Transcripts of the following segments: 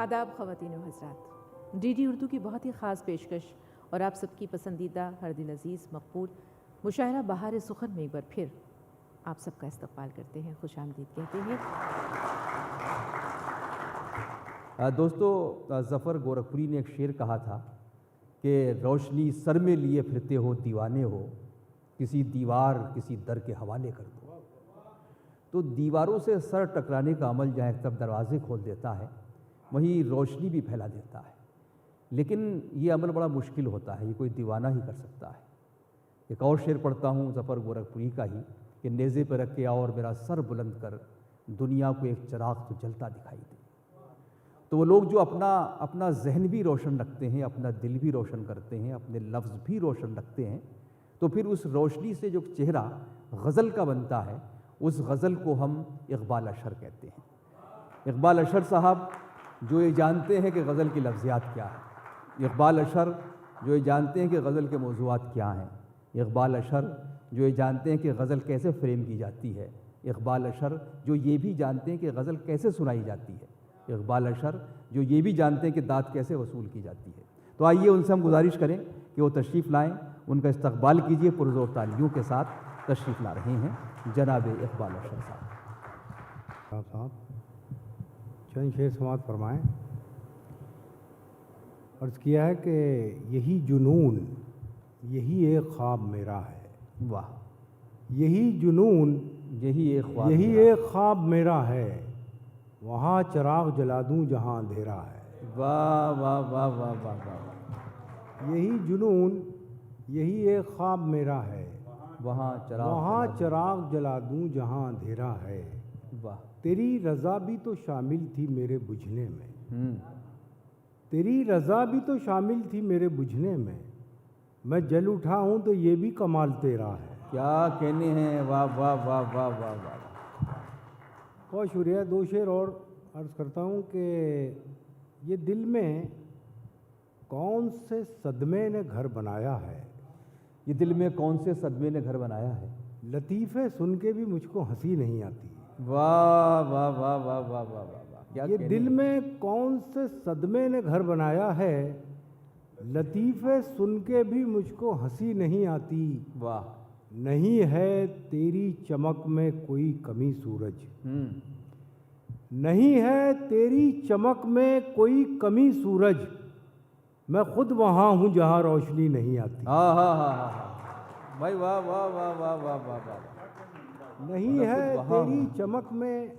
आदाब ख़वातीन व हज़रात, DD उर्दू की बहुत ही ख़ास पेशकश और आप सबकी पसंदीदा हर दिल अज़ीज़ मकबूल मुशायरा बहार सुखन में एक बार फिर आप सबका इस्तक़बाल करते हैं, खुश आमदीद कहते हैं। दोस्तों, ज़फ़र गोरखपुरी ने एक शेर कहा था कि रोशनी सर में लिए फिरते हो दीवाने हो, किसी दीवार किसी दर के हवाले कर दो। तो दीवारों से सर टकराने का अमल जहाँ एक तरफ दरवाजे खोल देता है, वहीं रोशनी भी फैला देता है। लेकिन ये अमल बड़ा मुश्किल होता है, ये कोई दीवाना ही कर सकता है। एक और शेर पढ़ता हूँ ज़फ़र गोरखपुरी का ही कि नेज़े पर रख के आओ और मेरा सर बुलंद कर, दुनिया को एक चिराग तो जलता दिखाई दे। तो वो लोग जो अपना जहन भी रोशन रखते हैं, अपना दिल भी रोशन करते हैं, अपने लफ्ज़ भी रोशन रखते हैं, तो फिर उस रोशनी से जो चेहरा गज़ल का बनता है, उस गज़ल को हम इक़बाल अशर कहते हैं। इक़बाल अशर साहब जो ये जानते हैं कि गज़ल की लफ्ज़ियात क्या है, इक़बाल अशर जो ये जानते हैं कि गज़ल के मौज़ूआत क्या हैं, इक़बाल अशर जो ये जानते हैं कि गज़ल कैसे फ्रेम की जाती है, इक़बाल अशर जो ये भी जानते हैं कि गज़ल कैसे सुनाई जाती है, इक़बाल अशर जो ये भी जानते हैं कि दात कैसे वसूल की जाती है। तो आइए उनसे हम गुजारिश करें कि वो तशरीफ़ लाएँ, उनका इस्तक़बाल कीजिए। पुरज़ोर तालियों के साथ तशरीफ़ ला रहे हैं जनाब इक़बाल अशर साहब। चंद शेर समात फरमाएँ। अर्ज़ किया है कि यही जुनून, यही एक ख्वाब मेरा है। वाह। यही जुनून, यही एक ख्वाब मेरा है, वहाँ चिराग जला दूँ जहाँ अंधेरा है। वाह वाह वाह वाह वाह वाह। यही जुनून, यही एक ख्वाब मेरा है, वहाँ चिराग जला दूँ जहाँ अंधेरा है। वाह। तेरी रज़ा भी तो शामिल थी मेरे बुझने में, तेरी रज़ा भी तो शामिल थी मेरे बुझने में, मैं जल उठा हूँ तो ये भी कमाल तेरा है। क्या कहने हैं, वाह वाह वाह वाह वाह वाह। बहुत शुक्रिया। दो शेर और अर्ज़ करता हूँ कि ये दिल में कौन से सदमे ने घर बनाया है, ये दिल में कौन से सदमे ने घर बनाया है, लतीफ़े सुन के भी मुझको हंसी नहीं आती। वाह वाह वाह वाह वाह वाह वाह। क्या ये दिल में कौन से सदमे ने घर बनाया है, लतीफ़े सुन के भी मुझको हंसी नहीं आती। वाह। नहीं है तेरी चमक में कोई कमी सूरज, नहीं है तेरी चमक में कोई कमी सूरज, मैं खुद वहाँ हूँ जहाँ रोशनी नहीं आती। हाँ हाँ हाँ हाँ हाँ भाई, वाह वाह वाह वाह वाह वाह वाह। नहीं है तेरी चमक में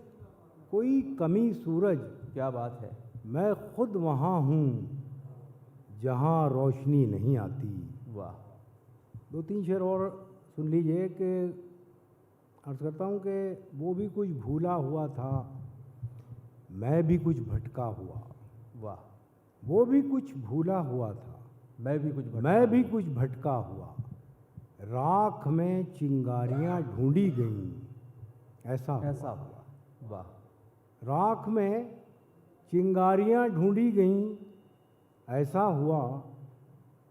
कोई कमी सूरज, क्या बात है, मैं खुद वहाँ हूँ जहाँ रोशनी नहीं आती। वाह। दो तीन शेर और सुन लीजिए कि अर्ज़ करता हूँ कि वो भी कुछ भूला हुआ था, मैं भी कुछ भटका हुआ। वाह। वो भी कुछ भूला हुआ था, मैं भी कुछ भटका हुआ। राख में चिंगारियाँ ढूंढी गईं, ऐसा हुआ। वाह। राख में चिंगारियाँ ढूंढी गईं, ऐसा हुआ।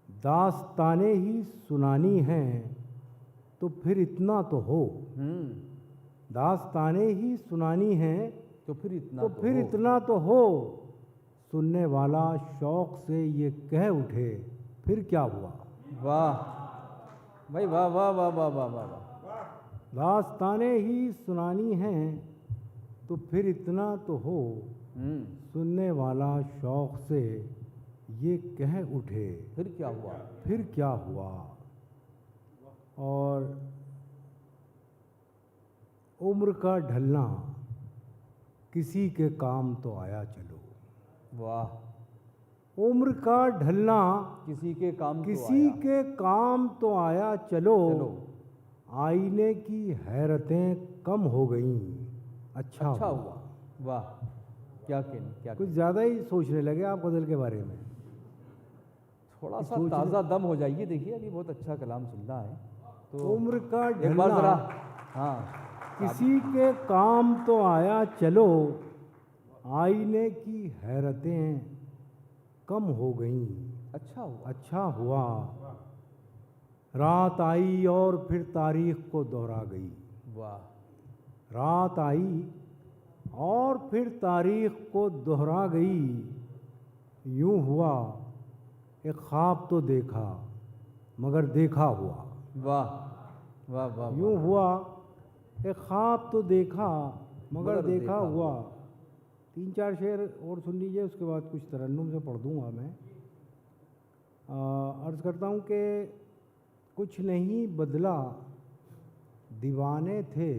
दास्ताने ही सुनानी हैं तो फिर इतना तो हो, दास्ताने ही सुनानी हैं तो फिर इतना तो हो। सुनने वाला शौक़ से ये कह उठे, फिर क्या हुआ। वाह भाई, वाह वाह वाह वाह वाह वाह। दास्ताने ही सुनानी हैं तो फिर इतना तो हो, सुनने वाला शौक़ से ये कह उठे, फिर क्या हुआ। फिर क्या हुआ। और उम्र का ढलना किसी के काम तो आया चलो। वाह। उम्र का ढलना किसी के काम तो आया चलो, आईने की हैरतें कम हो गईं, अच्छा हुआ। वाह। क्या कहने, क्या कुछ ज़्यादा ही सोचने लगे आप गज़ल के बारे में। थोड़ा सा ताज़ा दम हो जाइए। देखिए अभी बहुत अच्छा कलाम सुन रहा है तो उम्र का एक बार ढलना, ज़रा, हाँ, किसी के काम तो आया चलो, आईने की हैरतें कम हो गईं, अच्छा हुआ। रात आई और फिर तारीख को दोहरा गई। वाह। रात आई और फिर तारीख को दोहरा गई, यूं हुआ एक ख्वाब तो देखा मगर देखा हुआ। वाह वाह वाह यूं हुआ एक ख्वाब तो देखा मगर देखा हुआ। 3-4 शेर और सुन लीजिए, उसके बाद कुछ तरन्नुम से पढ़ दूंगा मैं। अर्ज़ करता हूँ कि कुछ नहीं बदला दीवाने थे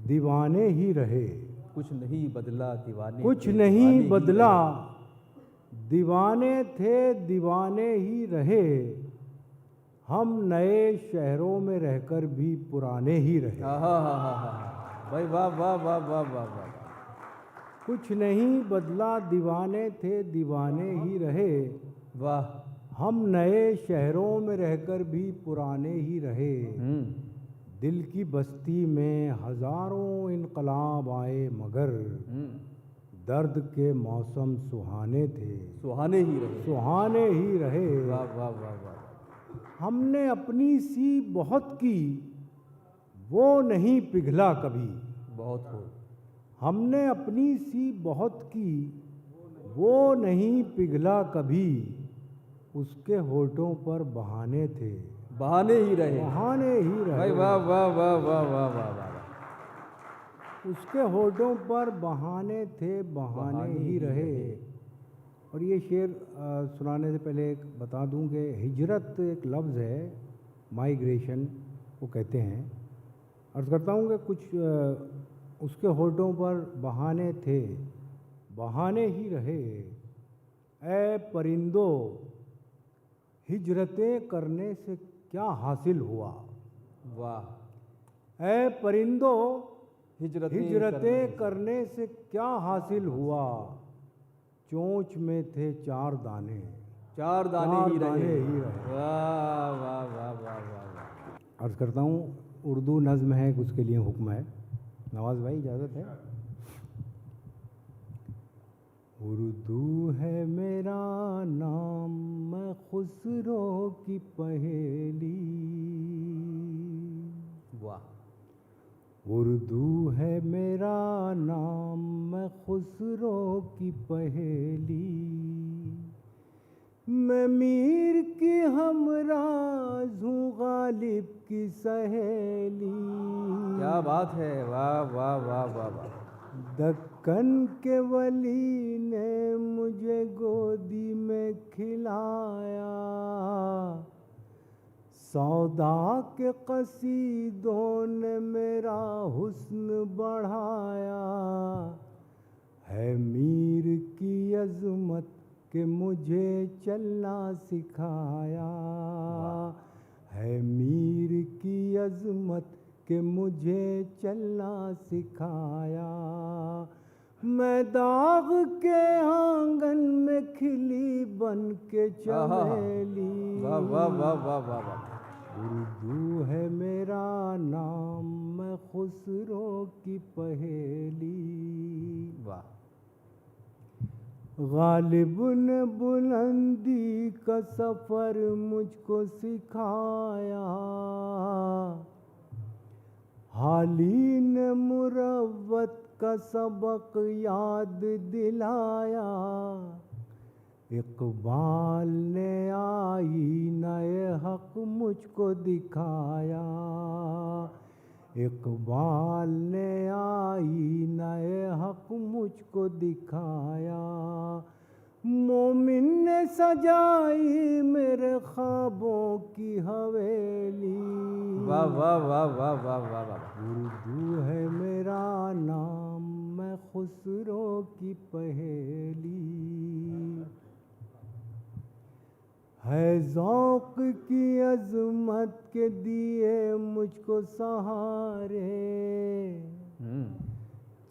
दीवाने ही रहे। कुछ नहीं बदला दीवाने कुछ थे, नहीं दीवाने ही बदला रहे। दीवाने थे दीवाने ही रहे। हम नए शहरों में रहकर भी पुराने ही रहे। हाँ भाई, वाह वाह वाह वाह वाह वाह। कुछ नहीं बदला दीवाने थे दीवाने ही रहे। वाह। हम नए शहरों में रहकर भी पुराने ही रहे। दिल की बस्ती में हजारों इनकलाब आए मगर दर्द के मौसम सुहाने थे सुहाने ही रहे। सुहाने ही रहे। वाह वाह वाह वाह। हमने अपनी सी बहुत की वो नहीं पिघला कभी। बहुत हो। हमने अपनी सी बहुत की वो नहीं पिघला कभी। उसके होठों पर बहाने थे बहाने ही रहे। बहाने ही रहे। भाई वाह वाह वाह वाह वाह वाह वाह। उसके होठों पर बहाने थे बहाने ही रहे। और ये शेर सुनाने से पहले एक बता दूं कि हिजरत एक लफ्ज़ है, माइग्रेशन वो कहते हैं। अर्ज़ करता हूँ कि कुछ उसके होठों पर बहाने थे बहाने ही रहे। ऐ परिंदो हिजरतें करने से क्या हासिल हुआ। वाह। ऐ परिंदो हिजरतें हिजरतें करने से क्या हासिल हुआ। चोंच में थे 4 दाने चार दाने ही रहे। ही रहे। वाह वाह वाह वाह वाह वाह। अर्ज़ करता हूँ उर्दू नज़्म है, उसके लिए हुक्म है। नवाज़ भाई इजाज़त है। उर्दू है मेरा नाम मैं खुसरो की पहेली। वाह। उर्दू है मेरा नाम मैं खुसरो की पहेली। मैं मीर की हमराज हूँ गालिब की सहेली। क्या बात है। वाह वाह वाह वाह वाह। दक्कन के वली ने मुझे गोदी में खिलाया। सौदा के कसीदों ने मेरा हुस्न बढ़ाया। है मीर की अज़मत के मुझे चलना सिखाया। है मीर की अज़मत के मुझे चलना सिखाया। मैं दाग के आंगन में खिली बन के चमेली। वाह वाह वाह वाह वाह वाह। उर्दू है मेरा नाम मैं खुसरो की पहेली। वाह। गालिब ने बुलंदी का सफ़र मुझको सिखाया। हाली ने मुरव्वत का सबक याद दिलाया। इक़बाल ने आईना-ए हक़ मुझको दिखाया। इक़बाल ने आईना-ए हक़ मुझको दिखाया। मोमिन ने सजाई मेरे ख्वाबों की हवेली। वाह वाह वाह वाह वाह वाह वाह। उर्दू है मेरा नाम मैं खुसरो की पहेली। है ज़ौक़ की अज़मत के दिए मुझको सहारे।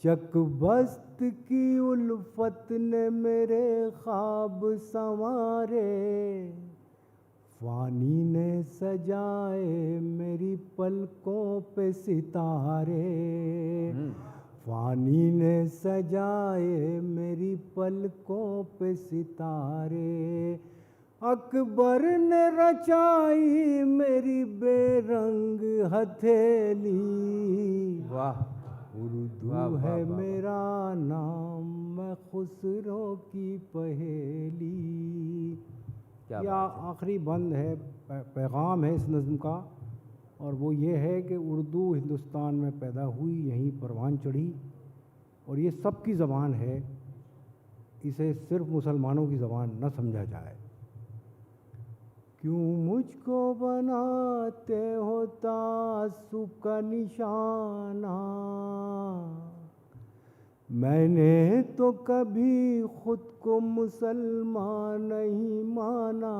चकबस्त की उल्फत ने मेरे ख्वाब संवारे। फ़ानी ने सजाए मेरी पलकों पे सितारे। फ़ानी ने सजाए मेरी पलकों पे सितारे। अकबर ने रचाई मेरी बेरंग हथेली। वाह। उर्दू वाह, वाह, है वाह, वाह। मेरा नाम मैं खुसरो की पहेली। क्या या बात है। आखिरी बंद है, पैगाम है इस नज़्म का, और वो ये है कि उर्दू हिंदुस्तान में पैदा हुई, यहीं परवान चढ़ी, और ये सबकी ज़बान है, इसे सिर्फ मुसलमानों की ज़बान न समझा जाए। क्यों मुझको बनाते हो तासुब का निशाना, मैंने तो कभी खुद को मुसलमान नहीं माना।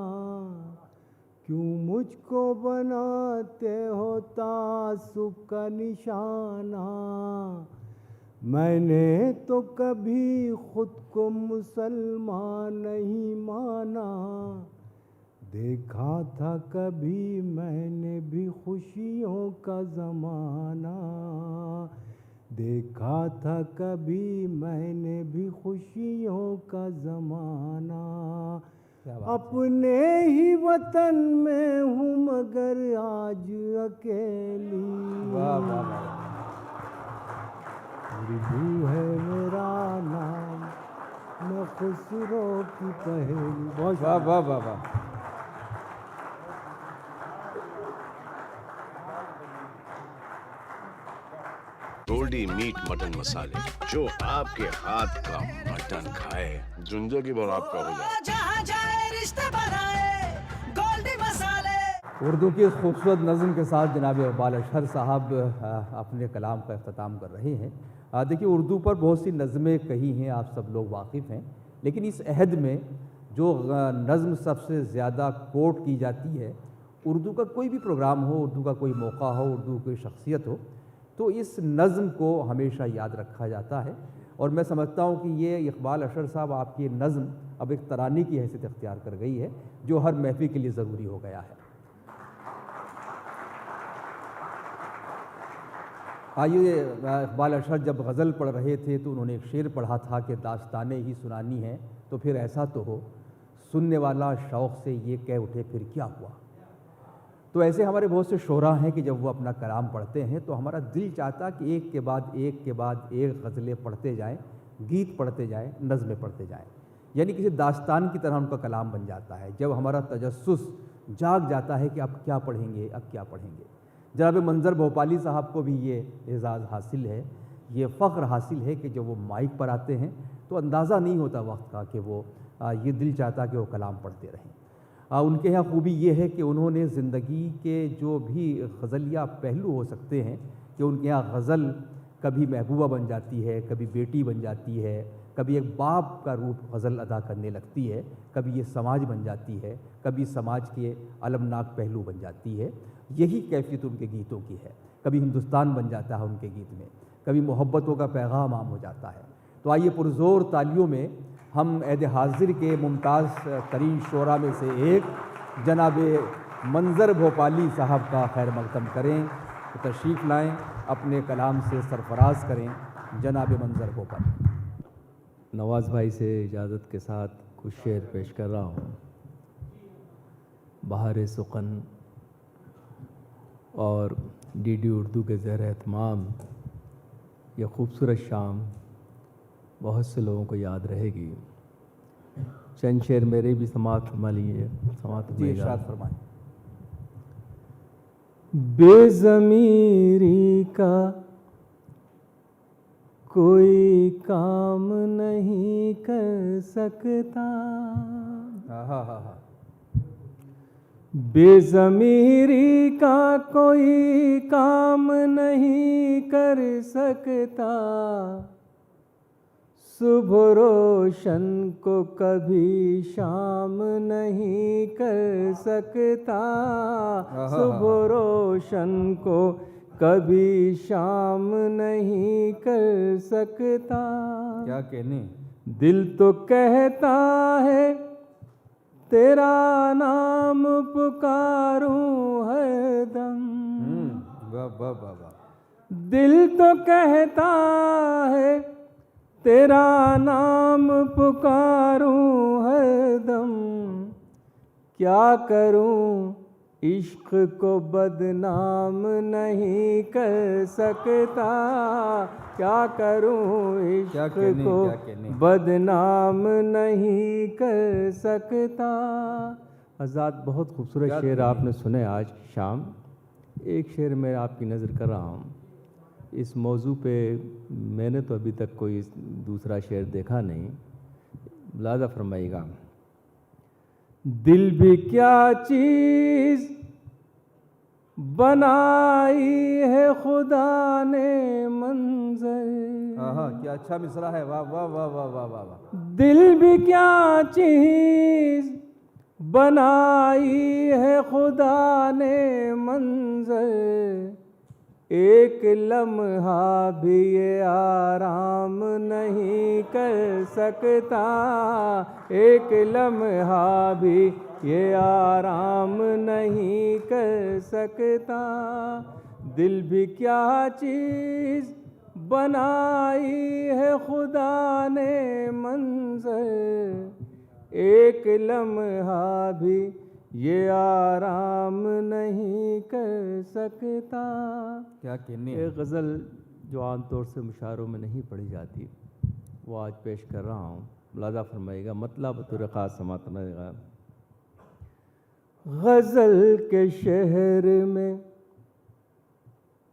क्यों मुझको बनाते हो तासुब का निशाना, मैंने तो कभी खुद को मुसलमान नहीं माना। देखा था कभी मैंने भी खुशियों का ज़माना, देखा था कभी मैंने भी खुशियों का ज़माना। क्या बात अपने ही वतन में हूँ मगर आज अकेली, वाह वाह वाह। उर्दू है मेरा नाम, मैं खुसरो की पहेली। बहुत वाह वाह वाह वाह। गोल्डी मीट मटन मसाले, जो आपके हाथ का मटन खाए जिंदगी भर आपका हो जाए। जहाँ जाए रिश्ते बनाए गोल्डी मसाले। उर्दू की इस खूबसूरत नज़म के साथ जनाब इकबाल अशहर साहब अपने कलाम का अख्ताम कर रहे हैं। देखिए, उर्दू पर बहुत सी नज़में कही हैं, आप सब लोग वाकिफ़ हैं, लेकिन इस अहद में जो नज़म सबसे ज़्यादा कोट की जाती है, उर्दू का कोई भी प्रोग्राम हो, उर्दू का कोई मौका हो, उर्दू की शख्सियत हो, तो इस नज़म को हमेशा याद रखा जाता है। और मैं समझता हूँ कि ये इकबाल अशहर साहब आपकी ये नज़म अब एक तरानी की हैसियत इख्तियार कर गई है, जो हर महफिल के लिए ज़रूरी हो गया है। आइए, इकबाल अशहर जब गज़ल पढ़ रहे थे तो उन्होंने एक शेर पढ़ा था कि दास्तानें ही सुनानी है तो फिर ऐसा तो हो, सुनने वाला शौक़ से ये कह उठे फिर क्या हुआ। तो ऐसे हमारे बहुत से शोरा हैं कि जब वो अपना कलाम पढ़ते हैं तो हमारा दिल चाहता कि एक के बाद एक के बाद एक गज़लें पढ़ते जाएं, गीत पढ़ते जाएं, नज़में पढ़ते जाएं, यानी किसी दास्तान की तरह उनका कलाम बन जाता है। जब हमारा तजस्सुस जाग जाता है कि अब क्या पढ़ेंगे, अब क्या पढ़ेंगे। जनाब मंज़र भोपाली साहब को भी ये एज़ाज़ हासिल है, ये फ़ख्र हासिल है कि जब वो माइक पर आते हैं तो अंदाज़ा नहीं होता वक्त का कि वो ये दिल चाहता कि वो कलाम पढ़ते रहें। उनके यहाँ खूबी ये है कि उन्होंने ज़िंदगी के जो भी गज़लिया पहलू हो सकते हैं, कि उनके यहाँ गज़ल कभी महबूबा बन जाती है, कभी बेटी बन जाती है, कभी एक बाप का रूप गज़ल अदा करने लगती है, कभी ये समाज बन जाती है, कभी समाज के अलमनाक पहलू बन जाती है। यही कैफियत उनके गीतों की है। कभी हिंदुस्तान बन जाता है उनके गीत में, कभी मोहब्बतों का पैगाम आम हो जाता है। तो आइए पुरज़ोर तालियों में हम ऐद हाज़िर के मुमताज़ तरीन शोरा में से एक जनाब मंज़र भोपाली साहब का खैर मक़दम करें, तो तशरीफ़ लाएँ, अपने कलाम से सरफराज करें जनाब मंज़र भोपाली। नवाज़ भाई से इजाज़त के साथ कुछ शेर पेश कर रहा हूँ। बहार सुकन और डीडी उर्दू के ज़ेर एहतमाम यह खूबसूरत शाम बहुत से लोगों को याद रहेगी। चंद शेर मेरे भी समात फरमा लिए, समात जी इरशाद फरमाएं। बेज़मीरी का कोई काम नहीं कर सकता, बेज़मीरी का कोई काम नहीं कर सकता, सुबह रोशन को कभी शाम नहीं कर सकता, सुबह रोशन को कभी शाम नहीं कर सकता। क्या कहने, दिल तो कहता है तेरा नाम पुकारूं हरदम, वाह वाह वाह वाह। दिल तो कहता है तेरा नाम पुकारूं हरदम, क्या करूं इश्क को बदनाम नहीं कर सकता, क्या करूं क्या इश्क कहने, को क्या कहने। बदनाम नहीं कर सकता। आज़ाद, बहुत खूबसूरत क्या शेर कहने। आपने सुने आज शाम। एक शेर मैं आपकी नज़र कर रहा हूँ। इस मौजू पे मैंने तो अभी तक कोई दूसरा शेर देखा नहीं, मुलाज़ा फरमाइएगा। दिल भी क्या चीज़ बनाई है खुदा ने मंजर। हाँ, क्या अच्छा मिसरा है, वाह वाह वाह वाह वाह वाह वाह। दिल भी क्या चीज़ बनाई है खुदा ने मंजर, एक लम्हा भी ये आराम नहीं कर सकता, एक लम्हा भी ये आराम नहीं कर सकता। दिल भी क्या चीज़ बनाई है खुदा ने मंजर, एक लम्हा भी ये आराम नहीं कर सकता। क्या कहने। ये गज़ल जो आमतौर से मुशायरों में नहीं पढ़ी जाती, वो आज पेश कर रहा हूँ, मुलाज़ा फरमाइएगा। मतलब बतौर ख़ास समात फरमाइएगा। गज़ल के शहर में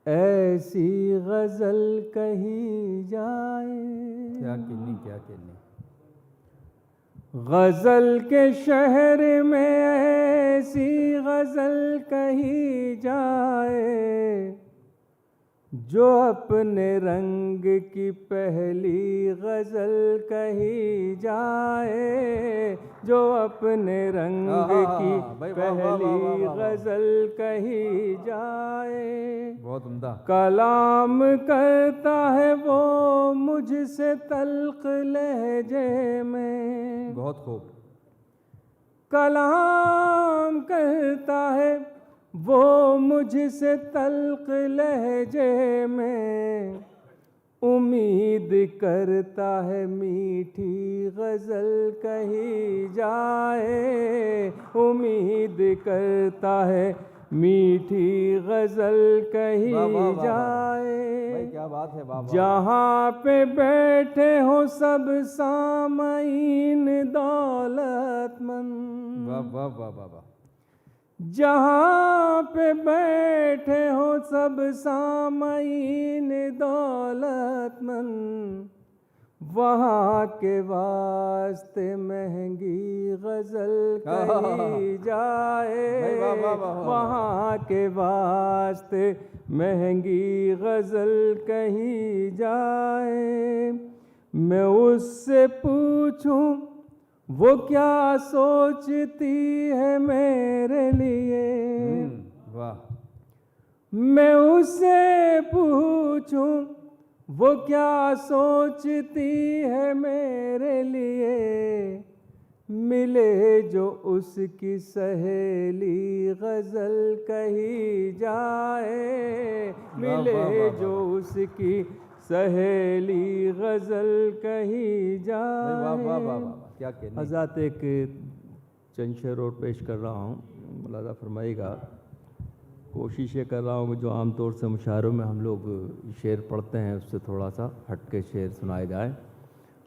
ऐसी गज़ल कही जाए, क्या कहने, क्या कहने। गज़ल के शहर में ऐसी गज़ल कही जाए, जो अपने रंग की पहली गज़ल कही जाए, जो अपने रंग की भाई, वाह, वाह, वाह, वाह, पहली वाह, वाह। गज़ल कही जाए। बहुत उम्दा। कलाम करता है वो मुझसे तल्ख लहजे में, बहुत खूब। कलाम करता है वो मुझसे तल्ख लहजे में, उम्मीद करता है मीठी गज़ल कही जाए, उम्मीद करता है मीठी गज़ल कही वाह, वाह, वाह, वाह। जाए। भाई क्या बात है, वाह वाह। जहाँ पे बैठे हो सब सामईन दौलतमंद, वाह वाह वाह वाह वाह। जहाँ पे बैठे हो सब सामईन दौलतमंद, वहाँ के वास्ते महंगी गज़ल कही जाए, भाई वाह, वाह, वाह, वाह। वहाँ के वास्ते महंगी गज़ल कही जाए। मैं उससे पूछूं वो क्या सोचती है मेरे लिए, वाह। मैं उससे पूछूं वो क्या सोचती है मेरे लिए, मिले जो उसकी सहेली गज़ल कही जाए, मिले जो उसकी सहेली गज़ल कही भाई वाह वाह वाह वाह जाए। वाह। क्या कहने। हज़ात एक चंद शेर और पेश कर रहा हूँ, मुलाज़ा फरमाइएगा। कोशिश ये कर रहा हूँ कि जो आमतौर से मुशायरों में हम लोग शेर पढ़ते हैं उससे थोड़ा सा हट के शेर सुनाए जाए।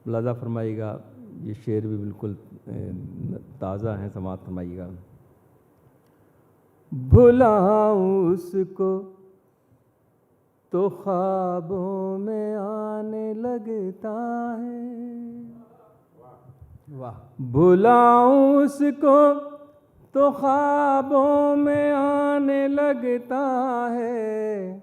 मुलाज़ा फरमाइएगा। ये शेर भी बिल्कुल ताज़ा हैं, समात फरमाइएगा। भुलाऊं उसको तो ख्वाबों में आने लगता है, वाह। भुलाऊं उसको तो ख्वाबों में आने लगता है,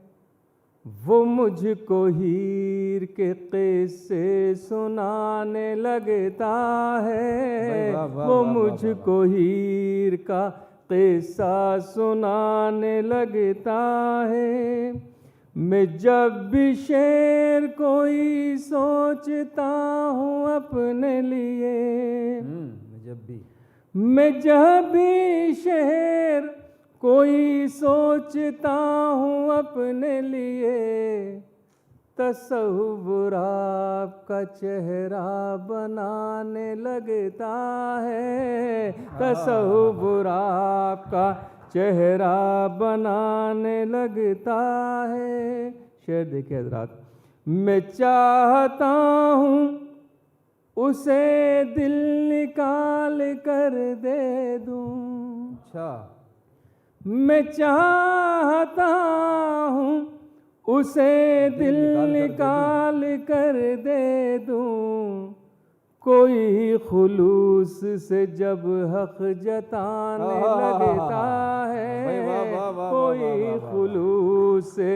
वो मुझको हीर के किस्से सुनाने लगता है, वाह, वाह, वो वाह, वाह, मुझको हीर का किस्सा सुनाने लगता है। मैं जब भी शेर कोई सोचता हूँ अपने लिए, मैं जब भी शेर कोई सोचता हूँ अपने लिए, तसव्वुर आपका चेहरा बनाने लगता है, तसव्वुर आपका चेहरा बनाने लगता है। शेर देखिए हजरात, मैं चाहता हूँ उसे दिल निकाल कर दे दूँ। अच्छा, मैं चाहता हूँ उसे दिल निकाल कर दे दूँ। कोई खुलूस से जब हक जताने लगता है, कोई खुलूस से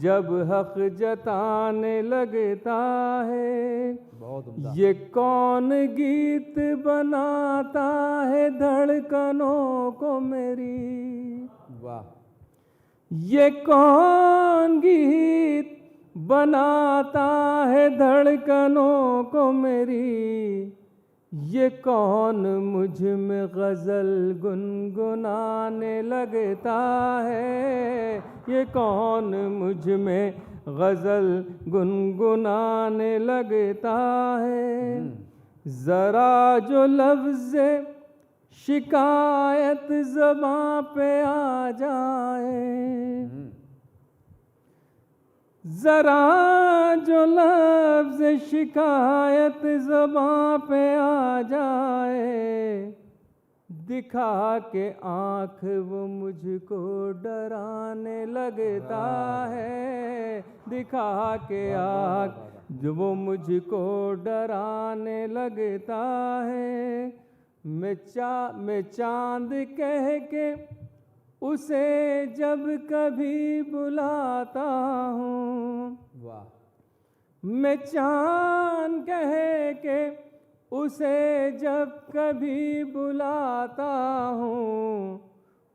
जब हक जताने लगता है। बहुत उम्दा। ये कौन गीत बनाता है धड़कनों को मेरी, वाह, ये कौन गीत बनाता है धड़कनों को मेरी। ये कौन मुझ में गज़ल गुनगुनाने लगता है, ये कौन मुझ में गज़ल गुनगुनाने लगता है। ज़रा जो लफ्ज़ शिकायत ज़बां पे आ जाए, ज़रा जो लफ्ज़ शिकायत ज़बां पे आ जाए। दिखा के आँख वो मुझको डराने लगता है, दिखा के आँख जो वो मुझको डराने लगता है। मैं चाँद कह के उसे जब कभी बुलाता हूँ, वाह, मैं चाँद कह के उसे जब कभी बुलाता हूँ,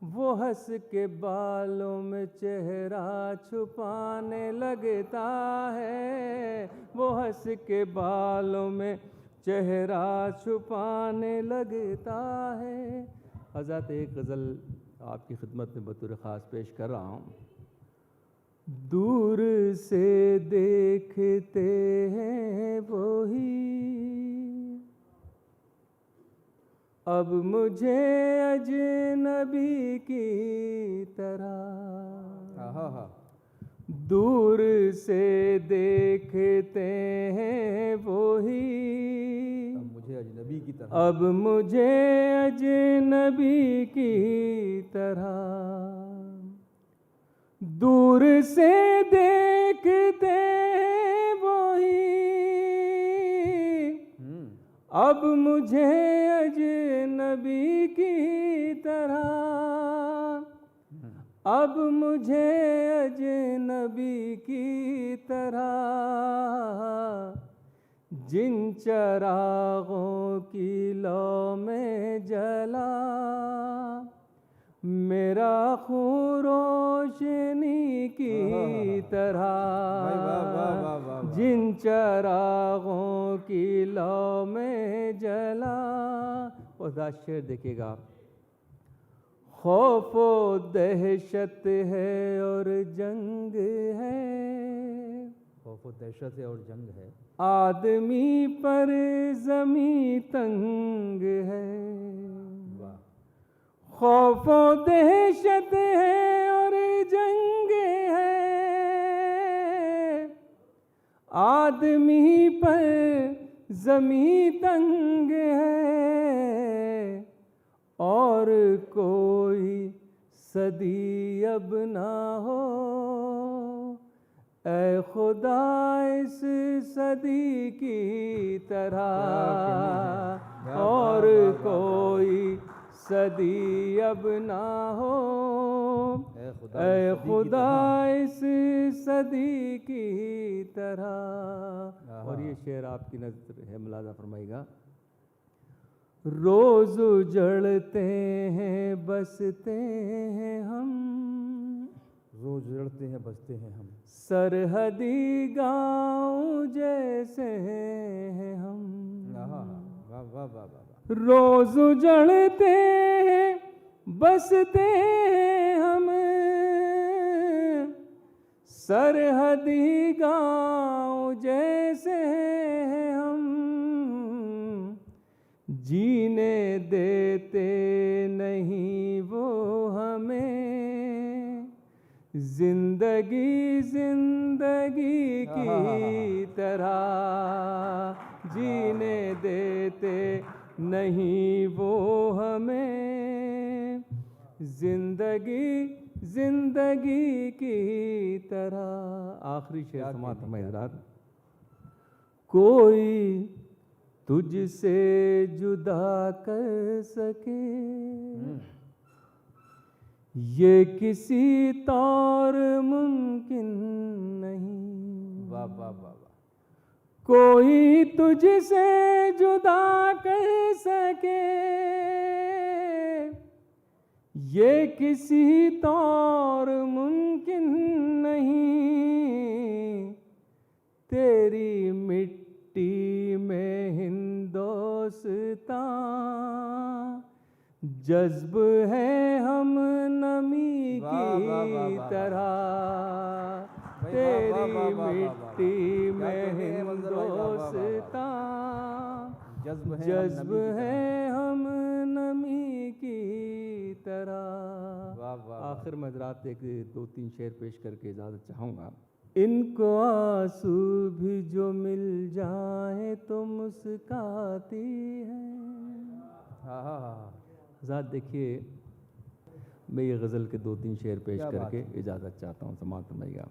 वो हंस के बालों में चेहरा छुपाने लगता है, वो हंस के बालों में चेहरा छुपाने लगता है। हज़रत एक गज़ल आपकी खिदमत में बतौर ख़ास पेश कर रहा हूँ। दूर से देखते हैं वही, अब मुझे अजनबी की तरह। हाँ, दूर से देखते हैं वही, मुझे अजनबी की तरह, अब मुझे अजनबी की तरह। दूर से देखते हैं वही, अब मुझे अजनबी की तरह, अब मुझे अजनबी की तरह। जिन चरागों की लौ में जला, मेरा खून रोशनी की तरह। जिन चरागों की लौ में जला। और शेर देखिएगा, खौफ व दहशत है और जंग है, खौफ व दहशत है और जंग है। आदमी पर ज़मीं तंग है। वाह, खौफ व दहशत है और जंग है, आदमी पर ज़मीं तंग है। और कोई सदी अब ना हो, ऐ खुदा इस सदी की तरह। और कोई सदी अब ना हो, ऐ खुदा इस सदी की तरह। और ये शेर आपकी नज़र है, मुलाज़ा फरमाइएगा। रोज़ उजड़ते हैं बसते हैं हम, रोज उजड़ते हैं बसते हैं हम, सरहदी गाँव जैसे हैं हम। वाह वाह वाह वाह। रोज़ उजड़ते हैं बसते हैं हम, सरहदी गाँव जैसे हैं हम। जीने देते नहीं वो हमें, जिंदगी जिंदगी की तरह जीने देते नहीं वो हमें, जिंदगी जिंदगी की तरह। आखिरी शेर समाप्त हजरात। कोई तुझसे जुदा कर सके ये किसी तौर मुमकिन नहीं। वाह वाह वाह वाह। कोई तुझसे जुदा कर सके ये किसी तौर मुमकिन नहीं। तेरी मिट्टी में हिंदोस्तां जज्ब है हम नमी की तरह। तेरी मिट्टी में हिंदोस्तां जज्ब है हम नमी की तरह। आखिर में हज़रात एक दो तीन शेर पेश करके इजाज़त चाहूँगा। इनको आंसू भी जो मिल जाए तो मुस्काती है। हज़रात देखिए, मैं ये गज़ल के दो तीन शेर पेश करके इजाज़त चाहता हूँ, समाप्त फरमाइएगा।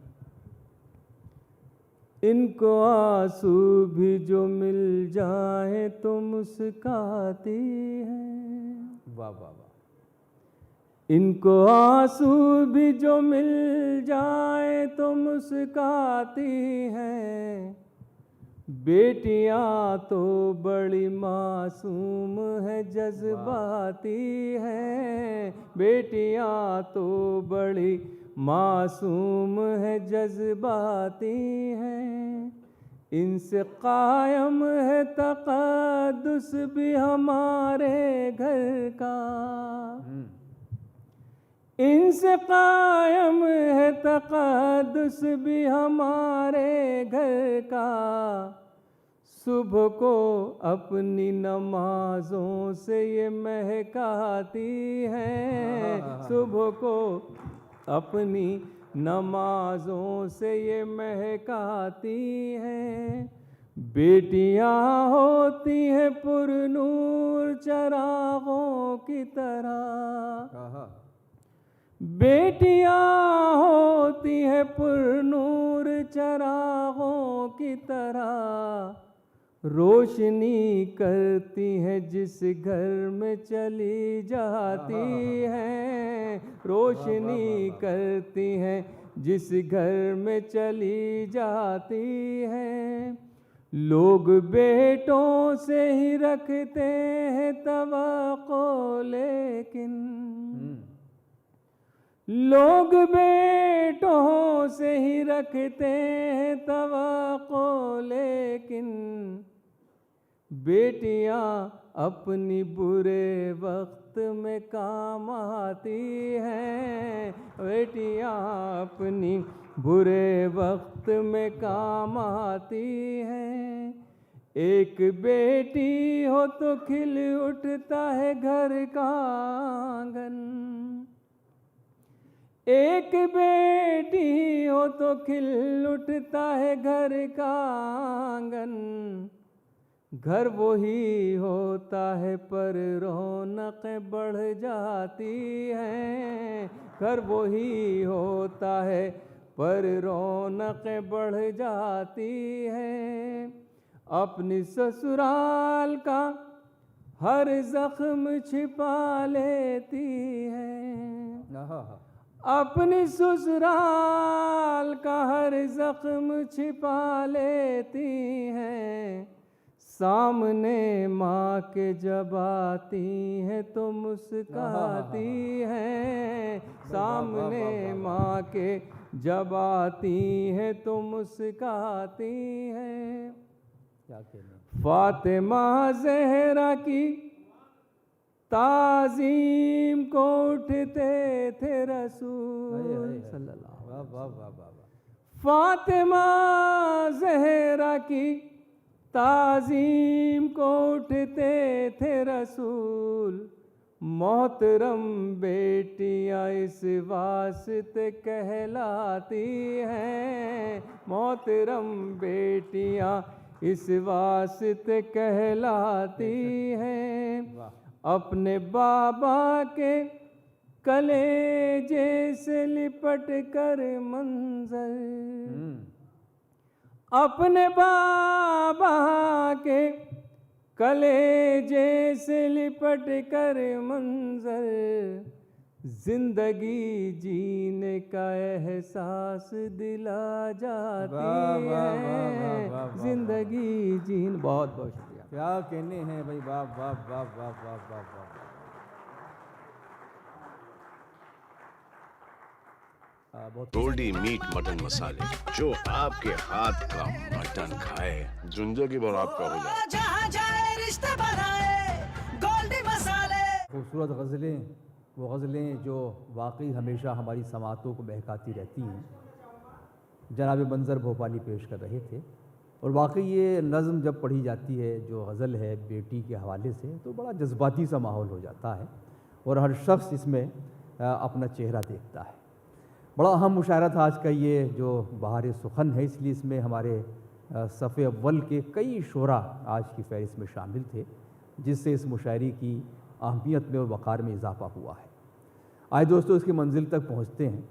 इनको आंसू भी जो मिल जाए तो मुस्काती है। वाह वाह वाह। इनको आंसू भी जो मिल जाए तो मुस्काती हैं। बेटियां तो बड़ी मासूम है जज्बाती हैं। बेटियां तो बड़ी मासूम है जज्बाती हैं। इनसे कायम है तक़द्दुस भी हमारे घर का। इनसे कायम है तक़द्दुस भी हमारे घर का। सुबह को अपनी नमाज़ों से ये महकाती हैं। सुबह को अपनी नमाज़ों से ये महकाती हैं। बेटियां होती हैं पुरनूर चरागों की तरह। बेटियां होती है पुरनूर चरागों की तरह। रोशनी करती है जिस घर में चली जाती हैं। रोशनी करती है जिस घर में चली जाती हैं। लोग बेटों से ही रखते हैं तवक्को, लेकिन लोग बेटों से ही रखते हैं तवक्को, लेकिन बेटियां अपनी बुरे वक्त में काम आती हैं। बेटियां अपनी बुरे वक्त में काम आती हैं। एक बेटी हो तो खिल उठता है घर का आंगन। एक बेटी हो तो खिल उठता है घर का आंगन। घर वही होता है पर रौनक़ें बढ़ जाती हैं। घर वही होता है पर रौनक़ें बढ़ जाती हैं। अपनी ससुराल का हर ज़ख्म छिपा लेती हैं। अपनी ससुराल का हर ज़ख्म छिपा लेती हैं। सामने माँ के जब आती हैं तो मुस्काती हैं। सामने माँ के जब आती हैं तो मुस्काती हैं। फातिमा ज़हरा की ताज़ीम को उठते थे रसूल सल्लल्लाहु अलैहि वसल्लम। फातिमा ज़हरा की ताज़ीम को उठते थे रसूल। मोहतरम बेटियां इस वास्ते कहलाती हैं, मोहतरम बेटियां इस वास्ते कहलाती हैं, अपने बाबा के कलेजे से लिपट कर मंजर, अपने बाबा के कलेजे से लिपट कर मंजर, जिंदगी जीने का एहसास दिला जाती है, जिंदगी जीन। बहुत बहुत शुक्रिया। क्या कहने हैं भाई, वाह वाह वाह वाह वाह वाह वाह। बहुत गोल्डी मीट मटन मसाले, जो आपके हाथ का मटन खाए जिंदगी भर आपका हो जाए। जहाँ जाए रिश्ते बनाए गोल्डी मसाले। खूबसूरत गज़लें, वो गज़लें जो वाकई हमेशा हमारी समातों को बहकाती रहती हैं, जनाब मंजर भोपाली पेश कर रहे थे। और वाकई ये नज़म जब पढ़ी जाती है, जो गज़ल है बेटी के हवाले से, तो बड़ा जज्बाती सा माहौल हो जाता है और हर शख्स इसमें अपना चेहरा देखता है। बड़ा अहम मुशायरा था आज का ये जो बहार सुखन है, इसलिए इसमें हमारे सफ़े अव्वल के कई शोरा आज की फहरिस्त में शामिल थे, जिससे इस मुशायरे की अहमियत में और वक़ार में इजाफ़ा हुआ है। आए दोस्तों, इसकी मंजिल तक पहुँचते हैं।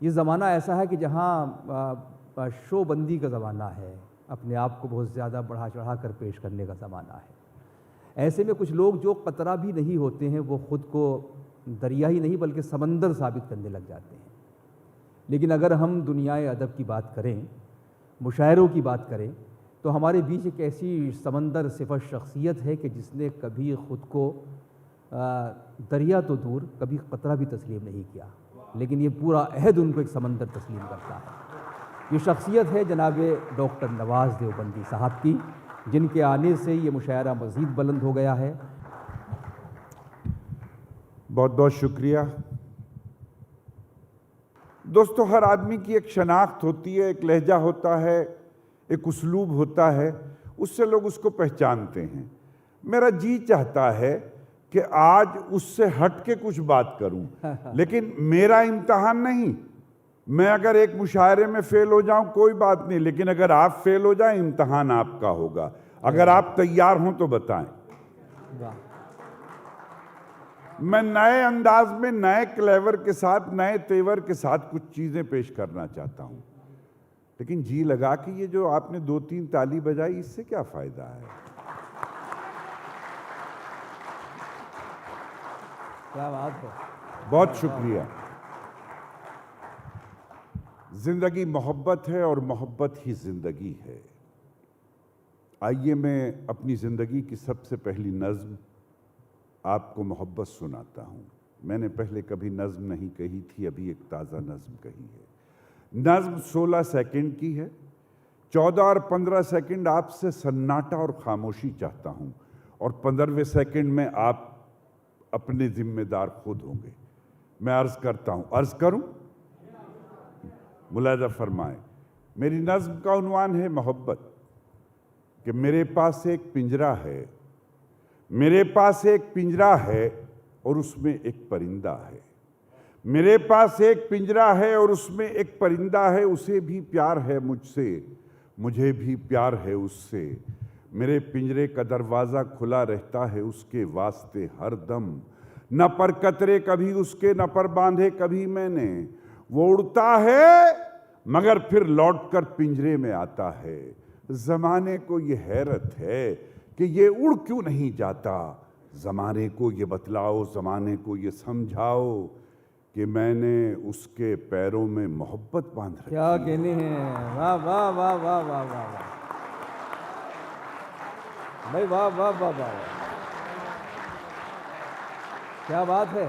ये ज़माना ऐसा है कि जहाँ शोबंदी का ज़माना है, अपने आप को बहुत ज़्यादा बढ़ा चढ़ा कर पेश करने का ज़माना है। ऐसे में कुछ लोग जो कतरा भी नहीं होते हैं, वो ख़ुद को दरिया ही नहीं बल्कि समंदर साबित करने लग जाते हैं। लेकिन अगर हम दुनियाए अदब की बात करें, मुशायरों की बात करें, तो हमारे बीच एक ऐसी समंदर सिफत शख्सियत है कि जिसने कभी ख़ुद को दरिया तो दूर, कभी कतरा भी तस्लीम नहीं किया, लेकिन ये पूरा अहद उनको एक समंदर तस्लीम करता है। ये शख्सियत है जनाब डॉक्टर नवाज़ देवबंदी साहब की, जिनके आने से ये मुशायरा मज़ीद बुलंद हो गया है। बहुत बहुत शुक्रिया। दोस्तों, हर आदमी की एक शनाख्त होती है, एक लहजा होता है, एक उसलूब होता है, उससे लोग उसको पहचानते हैं। मेरा जी चाहता है कि आज उससे हट के कुछ बात करूं, लेकिन मेरा इम्तहान नहीं। मैं अगर एक मुशायरे में फेल हो जाऊं कोई बात नहीं, लेकिन अगर आप फेल हो जाएं इम्तहान आपका होगा। अगर आप तैयार हों तो बताएं। मैं नए अंदाज में, नए क्लेवर के साथ, नए तेवर के साथ कुछ चीज़ें पेश करना चाहता हूं, लेकिन जी लगा कि ये जो आपने 2-3 ताली बजाई, इससे क्या फ़ायदा है। क्या बात है, बहुत शुक्रिया। ज़िंदगी मोहब्बत है और मोहब्बत ही ज़िंदगी है। आइए मैं अपनी ज़िंदगी की सबसे पहली नज़्म आपको मोहब्बत सुनाता हूँ। मैंने पहले कभी नज़्म नहीं कही थी, अभी एक ताज़ा नज़्म कही है। नज़्म 16 सेकंड की है। 14 और 15 सेकंड आपसे सन्नाटा और खामोशी चाहता हूँ, और 15वें सेकंड में आप अपने ज़िम्मेदार खुद होंगे। मैं अर्ज़ करता हूँ, अर्ज़ करूँ? मुलाज़ा फरमाएं। मेरी नज़्म का उन्वान है मोहब्बत। कि मेरे पास एक पिंजरा है, मेरे पास एक पिंजरा है और उसमें एक परिंदा है। मेरे पास एक पिंजरा है और उसमें एक परिंदा है, उसे भी प्यार है मुझसे, मुझे भी प्यार है उससे। मेरे पिंजरे का दरवाज़ा खुला रहता है उसके वास्ते हर दम, न पर कतरे कभी उसके, न पर बांधे कभी मैंने। वो उड़ता है मगर फिर लौटकर पिंजरे में आता है। ज़माने को ये हैरत है कि ये उड़ क्यों नहीं जाता। ज़माने को ये बतलाओ, ज़माने को ये समझाओ कि मैंने उसके पैरों में मोहब्बत बांध रखी। क्या कहने हैं, वाह वाह वाह वाह वाह वाह वाह भाई, वाह वाह वाह वाह, क्या बात है,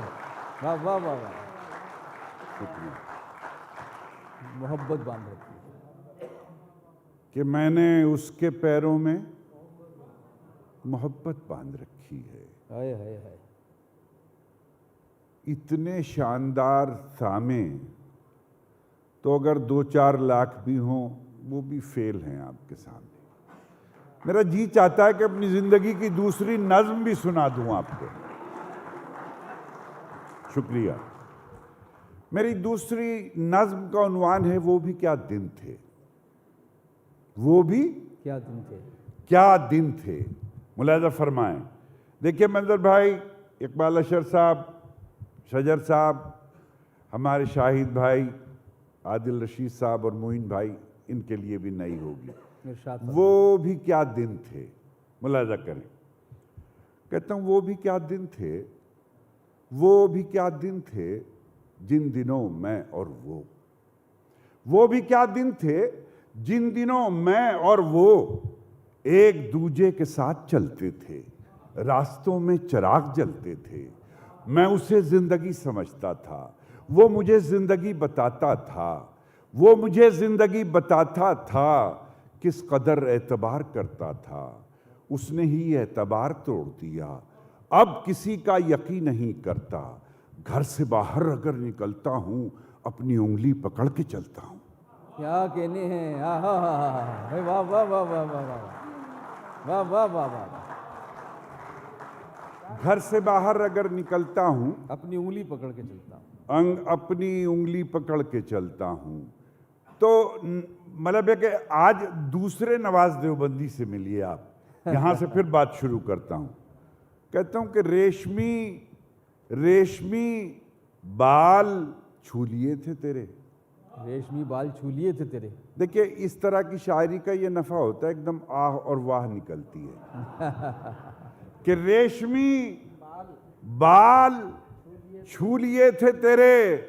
वाह वाह वाह वाह। मोहब्बत बांध रखी है कि मैंने उसके पैरों में मोहब्बत बांध रखी है। हाय हाय हाय। इतने शानदार सामे तो अगर 2-4 लाख भी हों वो भी फेल हैं आपके सामने। मेरा जी चाहता है कि अपनी ज़िंदगी की दूसरी नज़्म भी सुना दूं आपको। शुक्रिया। मेरी दूसरी नज्म का उन्वान है वो भी क्या दिन थे। वो भी क्या दिन थे। क्या दिन थे। मुलाहिजा फरमाएं। देखिए मंजर भाई, इकबाल अशर साहब, शजर साहब, हमारे शाहिद भाई, आदिल रशीद साहब और मोइन भाई, इनके लिए भी नई होगी। इरशाद वो भी क्या दिन थे। मुलाहिजा करें। कहता हूँ वो भी क्या दिन थे, वो भी क्या दिन थे जिन दिनों मैं और वो भी क्या दिन थे जिन दिनों मैं और वो एक दूजे के साथ चलते थे, रास्तों में चिराग जलते थे। मैं उसे जिंदगी समझता था, वो मुझे जिंदगी बताता था, वो मुझे जिंदगी बताता था। किस कदर एतबार करता था, उसने ही एतबार तोड़ दिया। अब किसी का यकीन नहीं करता, घर से बाहर अगर निकलता हूं अपनी उंगली पकड़ के चलता हूं। क्या कहने हैं। भाई वाह वाह वाह वाह वाह वाह वाह वाह वाह वाह। घर से बाहर अगर निकलता हूं अपनी उंगली पकड़ के चलता हूँ। अपनी उंगली पकड़ के चलता हूं। तो मतलब है कि आज दूसरे नवाज देवबंदी से मिलिए आप। यहां से फिर बात शुरू करता हूं। कहता हूं कि रेशमी बाल छू लिए थे तेरे। रेशमी बाल छू लिए थे तेरे। देखिए इस तरह की शायरी का ये नफा होता है, एकदम आह और वाह निकलती है कि रेशमी बाल छू लिए थे तेरे,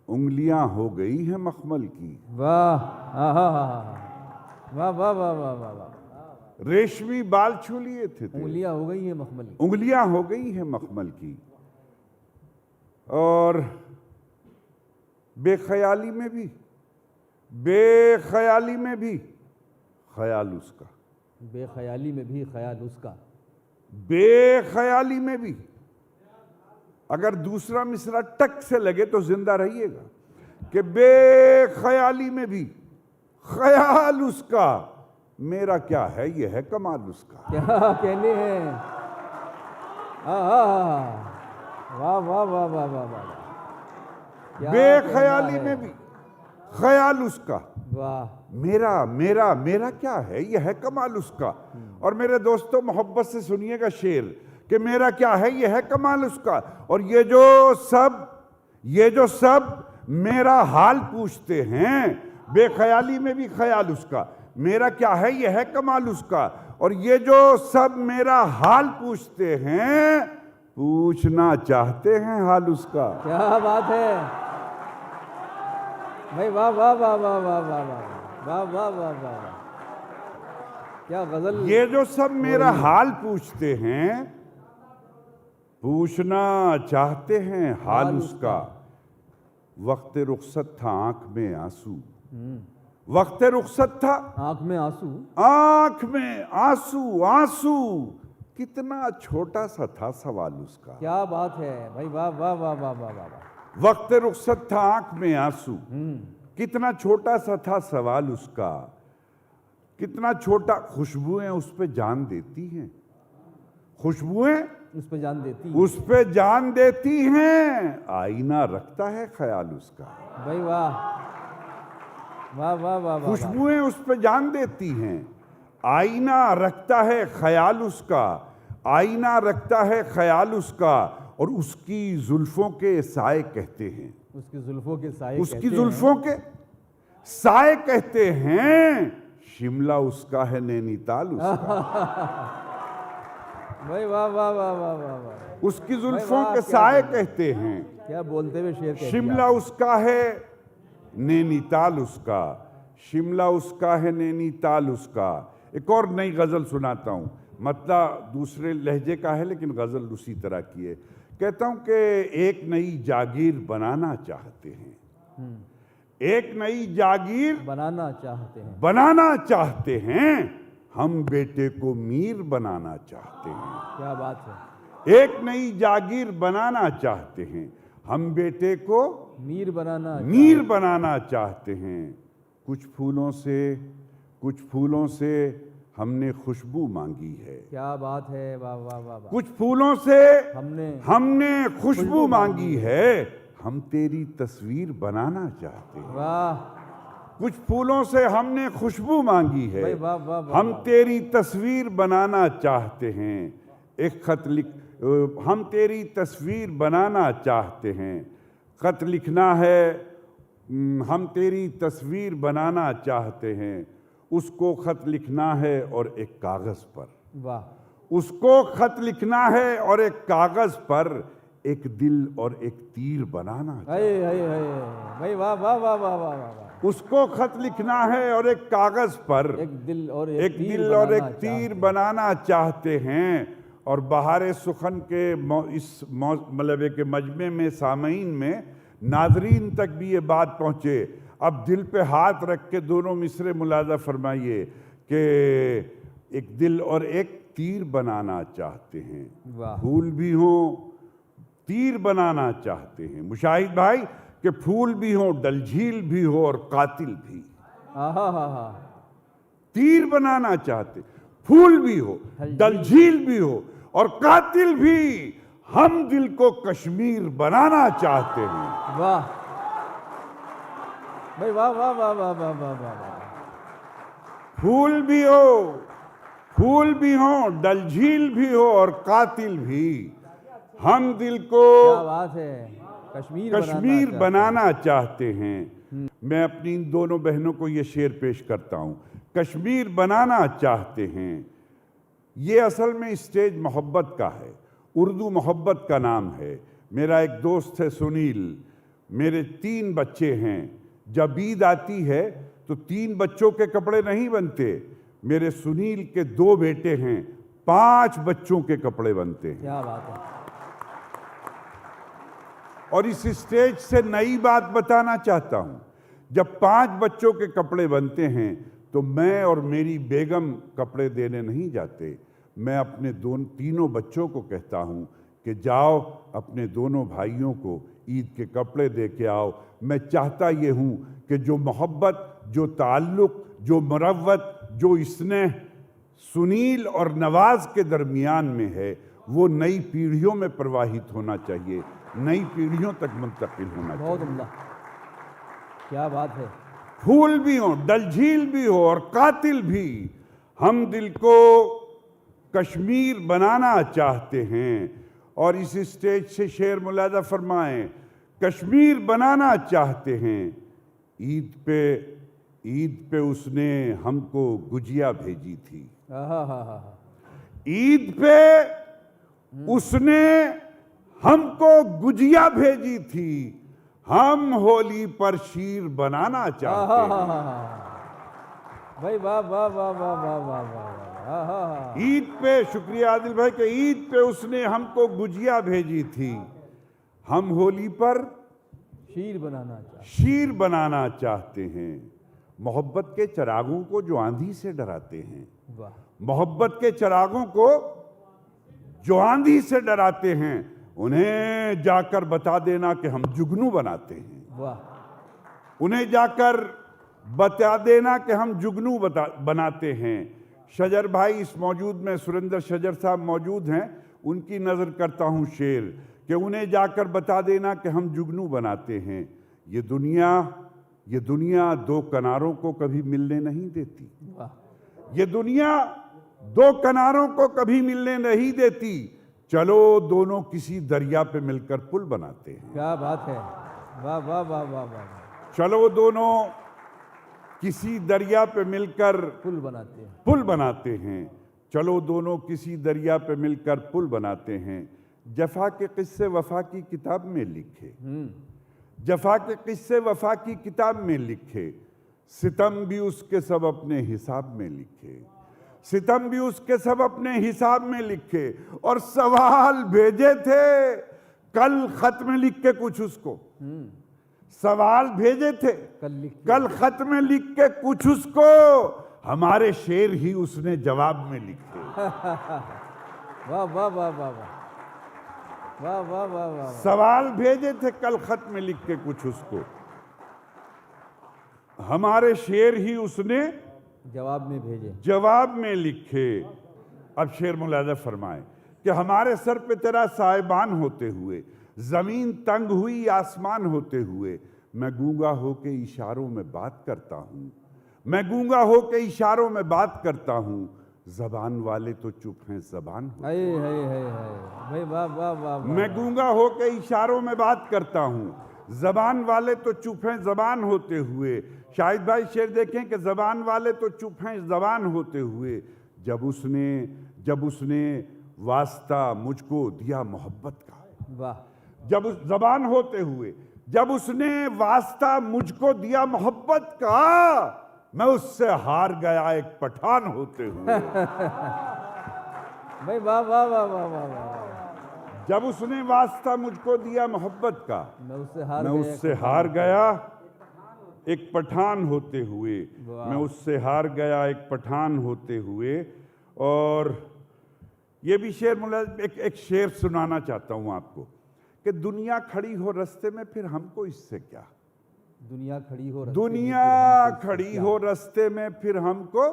उंगलियां हो गई हैं मखमल की। वाह वाह वाह वाह वाह वाह वाह। रेशमी बाल छू लिए थे तेरे, उंगलियां हो गई हैं मखमल की। उंगलियां हो गई हैं मखमल की। और बेख्याली में भी ख्याल उसका। बेख्याली में भी ख्याल उसका। बेख्याली में भी, अगर दूसरा मिसरा टक से लगे तो जिंदा रहिएगा कि बेख्याली में भी ख्याल उसका। मेरा क्या है, ये है कमाल उसका। क्या कहने हैं। वाह वाह वाह वाह वाह वाह। क्या बेख्याली कहना में है। भी ख्याल उसका। वाह। मेरा मेरा मेरा क्या है, यह है कमाल उसका। और मेरे दोस्तों मोहब्बत से सुनिएगा शेर कि मेरा क्या है, यह है कमाल उसका। और ये जो सब मेरा हाल पूछते हैं, बेख्याली में भी ख्याल उसका। मेरा क्या है, यह है कमाल उसका। और ये जो सब मेरा हाल पूछते हैं, पूछना चाहते हैं हाल उसका। क्या बात है भाई। वाह वाह वाह वाह वाह वाह वाह वाह वाह वाह वाह। क्या गजल। ये जो सब मेरा हाल पूछते हैं, पूछना चाहते हैं हाल उसका। वक्त रुखसत था आंख में आंसू, वक्त रुखसत था आंख में आंसू। आंख में आंसू आंसू। कितना छोटा सा था सवाल उसका। क्या बात है भाई। वाह वाह वाह वाह वाह वाह। वक्त रुखसत था आंख में आंसू, कितना छोटा सा था सवाल उसका। कितना छोटा। खुशबुएं उस पे जान देती हैं, खुशबुएं उस पे जान देती। उस पे जान देती हैं। आईना रखता है ख्याल उसका। भाई वाह वाह वाह वाह वाह। खुशबुएं उस पे जान देती हैं। आईना रखता है ख्याल उसका। आईना रखता है ख्याल उसका। और उसकी जुल्फों के साए कहते हैं, उसकी जुल्फों के साए। उसकी जुल्फों के साए कहते हैं। शिमला उसका है, नैनीताल उसका। भाई वाह वाह वाह वाह वाह वाह। उसकी जुल्फों वाह, के क्या साए बात। कहते हैं। क्या बोलते हुए शेर कह शिमला उसका है, नैनीताल उसका। शिमला उसका है, नैनीताल उसका। एक और नई गजल सुनाता हूं, मतलब दूसरे लहजे का है लेकिन गजल उसी तरह की है। कहता हूं कि एक नई जागीर बनाना चाहते हैं, एक नई जागीर बनाना चाहते हैं। बनाना चाहते हैं। हम बेटे को मीर बनाना चाहते हैं। क्या बात है। एक नई जागीर बनाना चाहते हैं। हम बेटे को मीर बनाना चाहते हैं। कुछ फूलों से हमने खुशबू मांगी है। क्या बात है, वाह वाह वाह वाह। कुछ फूलों से हमने खुशबू मांगी है, हम तेरी तस्वीर बनाना चाहते हैं। वाह, कुछ फूलों से हमने खुशबू मांगी है, भाई वाह वाह वाह, हम तेरी तस्वीर बनाना चाहते हैं। एक खत लिख, हम तेरी तस्वीर बनाना चाहते हैं। खत लिखना है, हम तेरी तस्वीर बनाना चाहते हैं। उसको खत लिखना है और एक कागज पर, वाह, उसको खत लिखना है और एक कागज पर एक दिल और एक तीर बनाना हाय हाय हाय, भाई वाह वाह वाह वाह वाह वाह। उसको खत लिखना है और एक कागज पर एक दिल और एक दिल और एक तीर बनाना चाहते हैं। और बहार सुखन के इस मलबे के मजमे में, सामईन में, नाजरीन तक भी ये बात पहुँचे। अब दिल पे हाथ रख के दोनों मिसरे मुलाजा फरमाइए कि एक दिल और एक तीर बनाना चाहते हैं। वाह, फूल भी हो, तीर बनाना चाहते हैं। मुशाहिद भाई कि फूल भी हो, डलझील भी हो और कातिल भी। आहा हा हा, तीर बनाना चाहते, फूल भी हो, डलझील भी हो और कातिल भी। हम दिल को कश्मीर बनाना चाहते हैं। वाह भाई वाह वाह वाह वाह वाह वाह वाह। फूल भी हो, फूल भी हो, डलझील भी हो और कातिल भी। हम दिल को क्या बात है, कश्मीर बनाना चाहते हैं। मैं अपनी इन दोनों बहनों को ये शेर पेश करता हूँ। कश्मीर बनाना चाहते हैं। ये असल में स्टेज मोहब्बत का है, उर्दू मोहब्बत का नाम है। मेरा एक दोस्त है सुनील, मेरे 3 बच्चे हैं। जब ईद आती है तो 3 बच्चों के कपड़े नहीं बनते। मेरे सुनील के 2 बेटे हैं, 5 बच्चों के कपड़े बनते हैं। क्या बात है। और इस स्टेज से नई बात बताना चाहता हूं। जब 5 बच्चों के कपड़े बनते हैं तो मैं और मेरी बेगम कपड़े देने नहीं जाते। मैं अपने तीनों बच्चों को कहता हूं कि जाओ अपने दोनों भाइयों को ईद के कपड़े दे के आओ। मैं चाहता ये हूं कि जो मोहब्बत, जो ताल्लुक़, जो मुरव्वत, जो स्नेह सुनील और नवाज के दरमियान में है, वो नई पीढ़ियों में प्रवाहित होना चाहिए, नई पीढ़ियों तक मुंतकिल होना चाहिए। बहुत उम्दा, क्या बात है। फूल भी हो, डलझील भी हो और कातिल भी। हम दिल को कश्मीर बनाना चाहते हैं। और इस स्टेज से शेर मुलाजा फरमाएं, कश्मीर बनाना चाहते हैं। ईद पे उसने हमको गुजिया भेजी थी। आहा हा हा, ईद पे उसने हमको गुजिया भेजी थी। हम होली पर शीर बनाना चाहते हैं। भाई वाह वाह वाह वाह वाह वाह वाह। ईद पे, शुक्रिया आदिल भाई के, ईद पे उसने हमको गुजिया भेजी थी। हम होली पर शीर बनाना चाहते हैं। मोहब्बत के चिरागों को जो आंधी से डराते हैं, मोहब्बत के चिरागों को जो आंधी से डराते हैं, उन्हें जाकर बता देना कि हम जुगनू बनाते हैं। वाह, उन्हें जाकर बता देना कि हम जुगनू बनाते हैं। शजर भाई इस मौजूद में, सुरेंद्र शजर साहब मौजूद हैं, उनकी नज़र करता हूँ शेर कि उन्हें जाकर बता देना कि हम जुगनू बनाते हैं। ये दुनिया 2 किनारों को कभी मिलने नहीं देती। ये दुनिया 2 किनारों को कभी मिलने नहीं देती। चलो दोनों किसी दरिया पे मिलकर पुल बनाते हैं। क्या बात है, वाह वाह वाह वाह वाह। चलो दोनों किसी दरिया पे मिलकर पुल बनाते हैं। चलो दोनों किसी दरिया पे मिलकर पुल बनाते हैं। जफा के किस्से वफा की किताब में लिखे, जफा के किस्से वफा की किताब में लिखे। सितम भी उसके सब अपने हिसाब में लिखे, सितम भी उसके सब अपने हिसाब में लिखे। और सवाल भेजे थे कल खत में लिख के कुछ उसको, सवाल भेजे थे कल खत में लिख के कुछ उसको, हमारे शेर ही उसने जवाब में लिखे। वाह वाह वाह वाह वाह वाह वाह वाह। सवाल भेजे थे कल खत में लिख के कुछ उसको, हमारे शेर ही उसने जवाब में भेजे। जवाब में लिखे। अब शेर मुलाजा फरमाए कि हमारे सर पे तेरा साहिबान होते हुए, जमीन तंग हुई आसमान होते हुए, मैं गूंगा होके इशारों में बात करता हूं, मैं गूंगा होके इशारों में बात करता हूं, जबान वाले तो चुप हैं जबान हो। हाय हाय हाय हाय भाई, वाह वाह वाह वाह। मैं गूंगा होके इशारों में बात करता हूं, जबान वाले तो चुप हैं जबान होते हुए। शाहिद भाई शेर देखें कि जबान वाले तो चुप हैं जबान होते हुए, जब उसने वास्ता मुझको दिया मोहब्बत का। वाह। जब उस जबान होते हुए, जब उसने वास्ता मुझको दिया मोहब्बत का, मैं उससे हार गया एक पठान होते हुए। भाई वाह वाह वाह वाह वाह वाह। जब उसने वास्ता मुझको दिया मोहब्बत का, मैं उससे हार गया एक पठान होते हुए। मैं उससे हार गया एक पठान होते हुए। और ये भी शेर एक शेर सुनाना चाहता हूं आपको कि दुनिया खड़ी हो रास्ते में फिर हमको इससे क्या। दुनिया खड़ी हो रास्ते में फिर हमको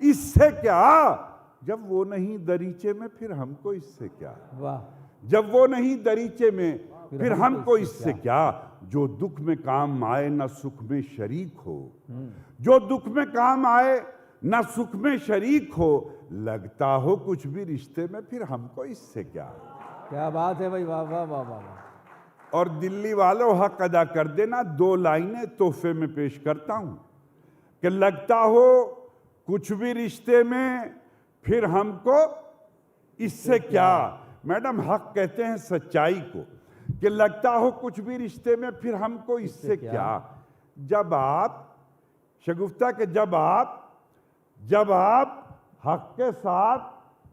इससे क्या। जब वो नहीं दरीचे में फिर हमको इससे क्या। वाह। जब वो नहीं दरीचे में फिर हमको इससे क्या। जो दुख में काम आए ना सुख में शरीक हो, जो दुख में काम आए ना सुख में शरीक हो, लगता हो कुछ भी रिश्ते में फिर हमको इससे क्या। क्या बात है भाई, वाह वाह वाह वाह। और दिल्ली वालों हक अदा कर देना, 2 लाइनें तोहफे में पेश करता हूं कि लगता हो कुछ भी रिश्ते में फिर हमको इससे क्या। मैडम हक कहते हैं सच्चाई को, कि लगता हो कुछ भी रिश्ते में फिर हमको इससे क्या। जब आप शगुफ्ता के जब आप हक के साथ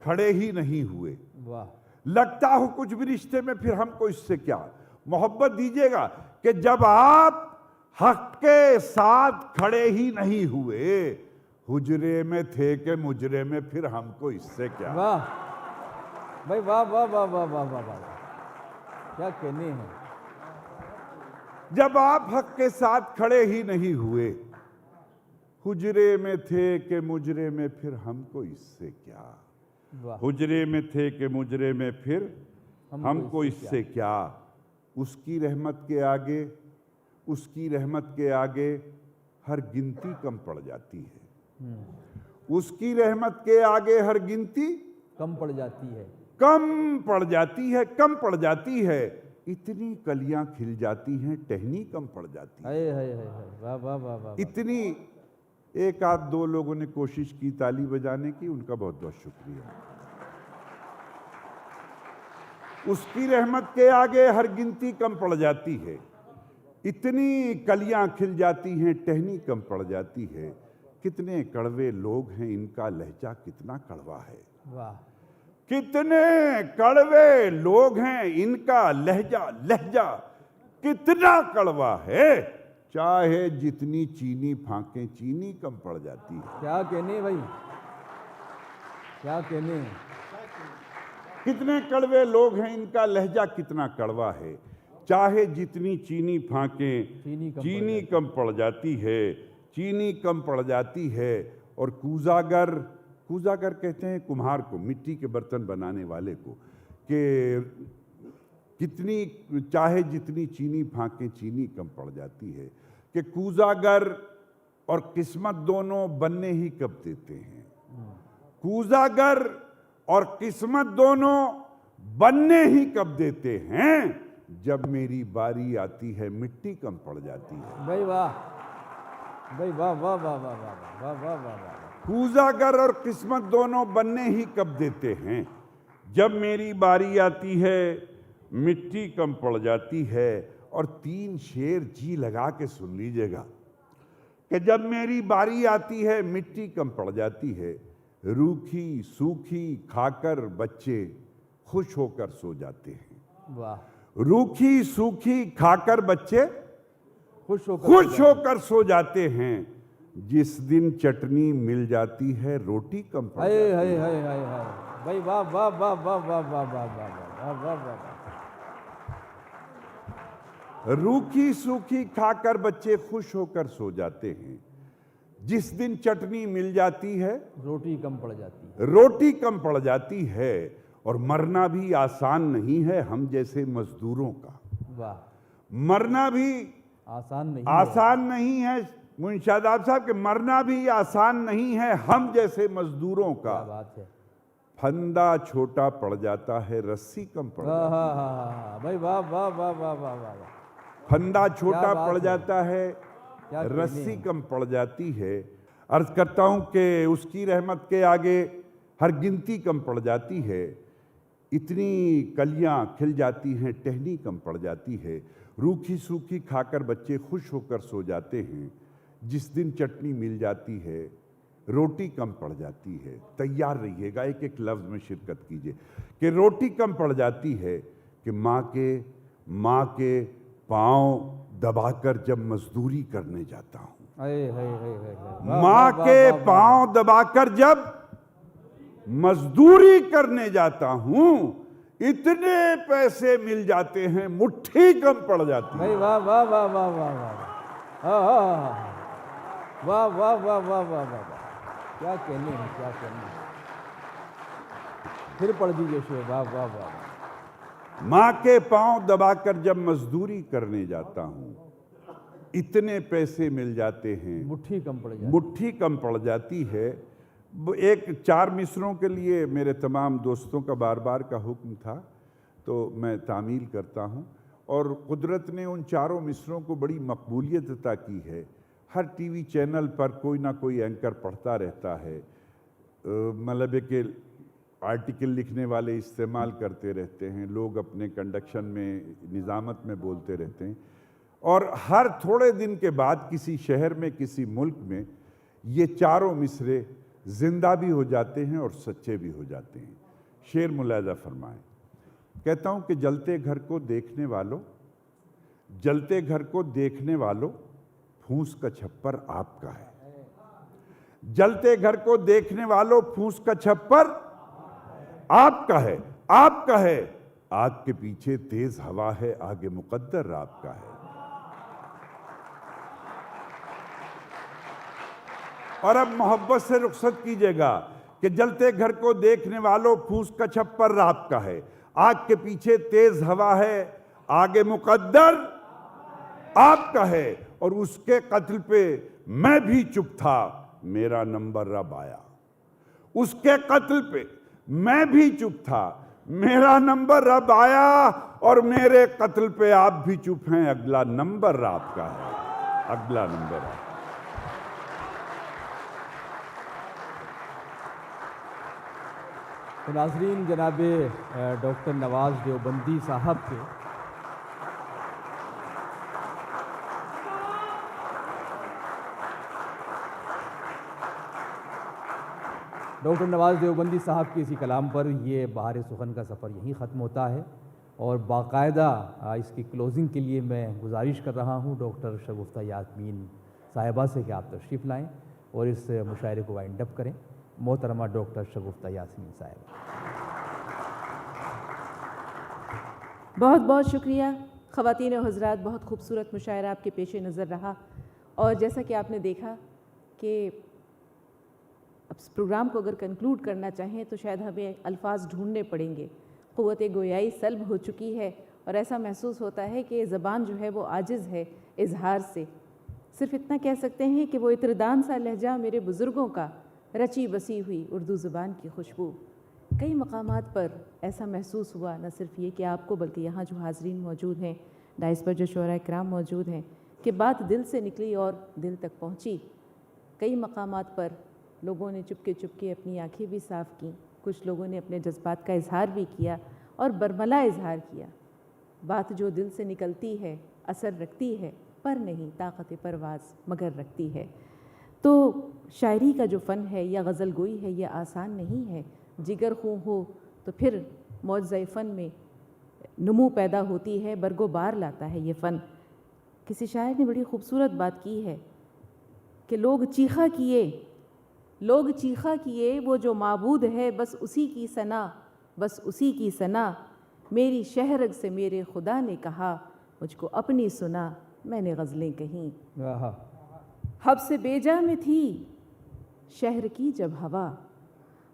खड़े ही नहीं हुए, वाह। लगता हो कुछ भी रिश्ते में फिर हमको इससे क्या। मोहब्बत दीजिएगा कि जब आप हक के साथ खड़े ही नहीं हुए, हुजरे में थे के मुजरे में फिर हमको इससे क्या। वाह भाई, वाह वाह वाह वाह वाह वाह वाह, क्या कहने हैं। जब आप हक के साथ खड़े ही नहीं हुए, हुजरे में थे के मुजरे में फिर हमको इससे क्या। हुजरे में थे के मुजरे में फिर हमको इससे क्या। उसकी रहमत के आगे हर गिनती कम पड़ जाती है। उसकी रहमत के आगे हर गिनती कम पड़ जाती है। कम पड़ जाती है। इतनी कलियां खिल जाती हैं, टहनी कम पड़ जाती है। वाह वाह वाह वाह। इतनी एक आध 2 लोगों ने कोशिश की ताली बजाने की, उनका बहुत बहुत शुक्रिया। उसकी रहमत के आगे हर गिनती कम पड़ जाती है। इतनी कलियां खिल जाती हैं, टहनी कम पड़ जाती है। कितने कड़वे लोग हैं, इनका लहजा कितना कड़वा है। वाह। कितने कड़वे लोग हैं, इनका लहजा कितना कड़वा है। चाहे जितनी चीनी फांके, चीनी कम पड़ जाती है। क्या कहने भाई, क्या कहने। कितने कड़वे लोग हैं, इनका लहजा कितना कड़वा है। चाहे जितनी चीनी फांके, चीनी कम पड़ जाती है। और कूजागर कहते हैं कुम्हार को, मिट्टी के बर्तन बनाने वाले को, कि चाहे जितनी चीनी फांके, चीनी कम पड़ जाती है। कि कूजागर और किस्मत दोनों बनने ही कब देते हैं। कूजागर और किस्मत दोनों बनने ही कब देते हैं। जब मेरी बारी आती है, मिट्टी कम पड़ जाती है। भाई वाह भाई, वाह वाह वाह वाह वाह वाह वाह वाह। कूजागर और किस्मत दोनों बनने ही कब देते हैं। जब मेरी बारी आती है, मिट्टी कम पड़ जाती है। और 3 शेर जी लगा के सुन लीजिएगा कि जब मेरी बारी आती है, मिट्टी कम पड़ जाती है। रूखी सूखी खाकर बच्चे खुश होकर सो जाते हैं। वाह। रूखी सूखी खाकर बच्चे खुश होकर सो जाते हैं। जिस दिन चटनी मिल जाती है, रोटी कम पड़ जाती है। भाई वाह वाह वाह वाह वाह वाह वाह वाह वाह वाह। रूखी सूखी खाकर बच्चे खुश होकर सो जाते हैं। जिस दिन चटनी मिल जाती है रोटी कम पड़ जाती है। रोटी कम पड़ जाती है। और मरना भी आसान नहीं है हम जैसे मजदूरों का। वाह, मरना भी आसान नहीं आसान नहीं है मुंशादाब साहब के, मरना भी आसान नहीं है हम जैसे मजदूरों का। क्या बात है। फंदा छोटा पड़ जाता है, रस्सी कम पड़ हाँ जाती हाँ हाँ हाँ भाई, वाह वाह वाह वाह वाह वाह। है। फंदा छोटा बात पड़ है। जाता है, क्या कहने रस्सी हैं। कम पड़ जाती है। अर्ज करता हूं कि उसकी रहमत के आगे हर गिनती कम पड़ जाती है। इतनी कलियां खिल जाती हैं, टहनी कम पड़ जाती है। रूखी सूखी खाकर बच्चे खुश होकर सो जाते हैं। जिस दिन चटनी मिल जाती है रोटी कम पड़ जाती है। तैयार रहिएगा, एक एक लफ्ज़ में शिरकत कीजिए कि रोटी कम पड़ जाती है कि माँ के पाँव दबाकर जब मजदूरी करने जाता हूँ, हाय हाय हाय हाय हाय। माँ के पाँव दबाकर जब मजदूरी करने जाता हूँ, इतने पैसे मिल जाते हैं मुट्ठी कम पड़ जाती है। भाई वाह वाह वाह वाह वाह वाह। हाँ हाँ हाँ, वाह वाह वाह वाह वाह वाह वाह। क्या कहने हैं, क्या कहने हैं। फिर पढ़ दीजिए शेर। वाह वाह वाह। माँ के पांव दबाकर जब मजदूरी करने जाता हूँ, इतने पैसे मिल जाते हैं मुट्ठी कम पड़ जाती। मुट्ठी कम पड़ जाती है। एक 4 मिसरों के लिए मेरे तमाम दोस्तों का बार बार का हुक्म था, तो मैं तामील करता हूँ। और कुदरत ने उन 4 मिसरों को बड़ी मकबूलियत अता की है। हर टीवी चैनल पर कोई ना कोई एंकर पढ़ता रहता है, मतलब कि आर्टिकल लिखने वाले इस्तेमाल करते रहते हैं, लोग अपने कंडक्शन में निज़ामत में बोलते रहते हैं। और हर थोड़े दिन के बाद किसी शहर में, किसी मुल्क में ये 4 मिसरे जिंदा भी हो जाते हैं और सच्चे भी हो जाते हैं। शेर मुलाहिजा फरमाएं। कहता हूँ कि जलते घर को देखने वालों, जलते घर को देखने वालों, फूंस का छप्पर आपका है। जलते घर को देखने वालों, फूंस का छप्पर आपका है, आपका है। आग के पीछे तेज हवा है, आगे मुकद्दर आपका है। और अब मोहब्बत से रुखसत कीजिएगा कि जलते घर को देखने वालों, फूंस का छप्पर आपका है, आग के पीछे तेज हवा है, आगे मुकद्दर आपका है। और उसके कत्ल पे मैं भी चुप था, मेरा नंबर रब आया। उसके कत्ल पे मैं भी चुप था, मेरा नंबर रब आया। और मेरे कत्ल पे आप भी चुप हैं, अगला नंबर आपका है, अगला नंबर आपका। तो नाज़रीन, जनाब डॉक्टर नवाज़ देवबंदी साहब के डॉक्टर नवाज़ देवबंदी साहब के इसी कलाम पर ये बहार सुखन का सफ़र यहीं ख़त्म होता है। और बाकायदा इसकी क्लोजिंग के लिए मैं गुजारिश कर रहा हूँ डॉक्टर शगुफ्ता यास्मीन साहिबा से कि आप तशरीफ़ लाएँ और इस मुशायरे को वाइंड अप करें। मोहतरमा डॉक्टर शगुफ्ता यास्मीन साहिबा। बहुत बहुत शुक्रिया। ख़वातीन और हज़रात, बहुत खूबसूरत मुशायरा आपके पेश नज़र रहा। और जैसा कि आपने देखा कि अब इस प्रोग्राम को अगर कंक्लूड करना चाहें तो शायद हमें अल्फाज ढूंढने पड़ेंगे। क़ुव्वत गोयाई सल्ब हो चुकी है और ऐसा महसूस होता है कि ज़बान जो है वो आजिज़ है इजहार से। सिर्फ इतना कह सकते हैं कि वो इत्रदान सा लहजा मेरे बुज़ुर्गों का, रची बसी हुई उर्दू ज़ुबान की खुशबू। कई मकामात पर ऐसा महसूस हुआ, न सिर्फ ये कि आपको बल्कि यहाँ जो हाज़रीन मौजूद हैं, डाइस पर जो शोरा इकराम मौजूद हैं, कि बात दिल से निकली और दिल तक पहुँची। कई मकामात पर लोगों ने चुपके चुपके अपनी आँखें भी साफ़ की, कुछ लोगों ने अपने जज्बात का इजहार भी किया और बरमला इजहार किया। बात जो दिल से निकलती है असर रखती है, पर नहीं ताकत परवाज़ मगर रखती है। तो शायरी का जो फ़न है या गज़ल गोई है, ये आसान नहीं है। जिगर खूं हो तो फिर मौज़े फ़न में नमू पैदा होती है, बरगो बार लाता है ये फ़न। किसी शायर ने बड़ी खूबसूरत बात की है कि लोग चीखा किए वो जो माबूद है, बस उसी की सना, बस उसी की सना। मेरी शहरग से मेरे खुदा ने कहा, मुझको अपनी सुना, मैंने गज़लें कहीं। हब से बेजा में थी शहर की जब हवा,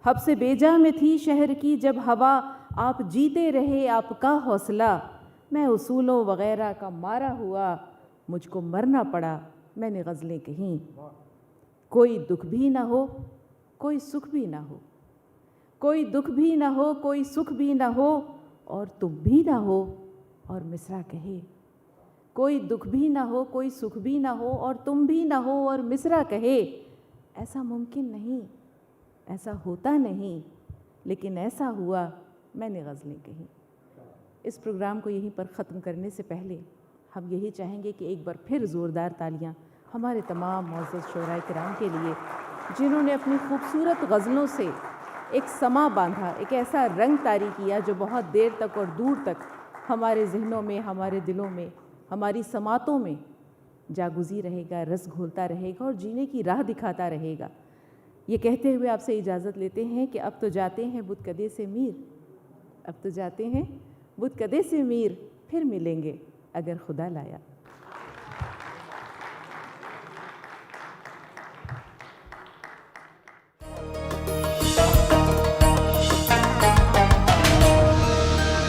हब से बेजा में थी शहर की जब हवा, आप जीते रहे आपका हौसला, मैं उसूलों वग़ैरह का मारा हुआ, मुझको मरना पड़ा मैंने गज़लें कहीं। कोई दुख भी ना हो कोई सुख भी ना हो, कोई दुख भी ना हो कोई सुख भी ना हो, और तुम भी ना हो और मिसरा कहे। कोई दुख भी ना हो कोई सुख भी ना हो, और तुम भी ना हो और मिसरा कहे। ऐसा मुमकिन नहीं, ऐसा होता नहीं, लेकिन ऐसा हुआ मैंने गज़लें कहीं। इस प्रोग्राम को यहीं पर ख़त्म करने से पहले हम यही चाहेंगे कि एक बार फिर ज़ोरदार तालियां हमारे तमाम मुअज़्ज़ज़ शोराए किराम के लिए, जिन्होंने अपनी खूबसूरत गज़लों से एक समा बांधा, एक ऐसा रंग तारी किया जो बहुत देर तक और दूर तक हमारे ज़हनों में, हमारे दिलों में, हमारी समातों में जागुज़ी रहेगा, रस घोलता रहेगा और जीने की राह दिखाता रहेगा। ये कहते हुए आपसे इजाज़त लेते हैं कि अब तो जाते हैं बुतकदे से मीर, अब तो जाते हैं बुतकदे से मीर, फिर मिलेंगे अगर खुदा लाया।